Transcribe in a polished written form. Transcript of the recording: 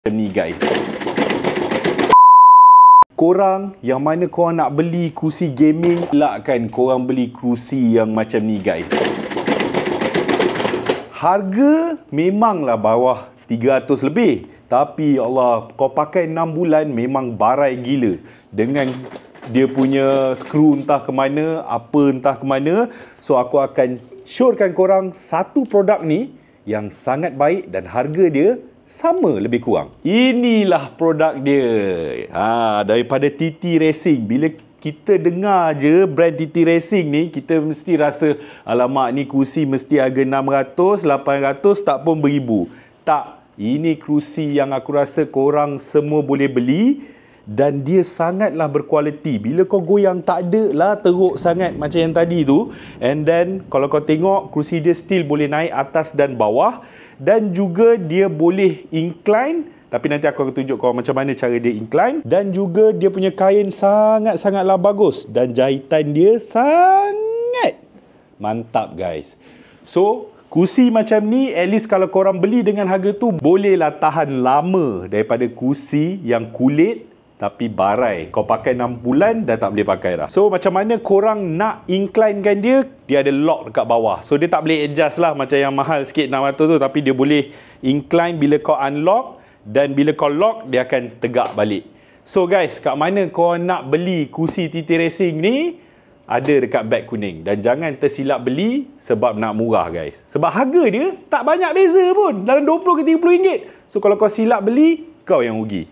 Macam ni guys. Korang yang mana korang nak beli kerusi gaming, elakkan korang beli kerusi yang macam ni guys. Harga memanglah bawah 300 lebih, tapi Allah, kau pakai 6 bulan memang barai gila. Dengan dia punya skru entah ke mana, apa entah ke mana. So aku akan syorkan korang satu produk ni yang sangat baik dan harga dia sama lebih kurang. Inilah produk dia. Daripada TT Racing. Bila kita dengar je brand TT Racing ni, kita mesti rasa alamak ni kerusi mesti harga 600, 800 tak pun beribu. Tak. Ini kerusi yang aku rasa korang semua boleh beli dan dia sangatlah berkualiti. Bila kau goyang tak ada lah teruk sangat macam yang tadi tu. And then kalau kau tengok kerusi dia still boleh naik atas dan bawah. Dan juga dia boleh incline. Tapi nanti aku akan tunjuk kau macam mana cara dia incline. Dan juga dia punya kain sangat-sangatlah bagus. Dan jahitan dia sangat mantap guys. So, kerusi macam ni at least kalau korang beli dengan harga tu, bolehlah tahan lama daripada kerusi yang kulit tapi barai. Kau pakai 6 bulan dah tak boleh pakai dah. So macam mana korang nak inclinekan dia? Dia ada lock dekat bawah. So dia tak boleh adjust lah macam yang mahal sikit 600 tu. Tapi dia boleh incline bila kau unlock. Dan bila kau lock, dia akan tegak balik. So guys, kat mana kau nak beli kerusi TT Racing ni? Ada dekat beg kuning. Dan jangan tersilap beli sebab nak murah guys. Sebab harga dia tak banyak beza pun. Dalam 20 ke 30 ringgit. So kalau kau silap beli, kau yang rugi.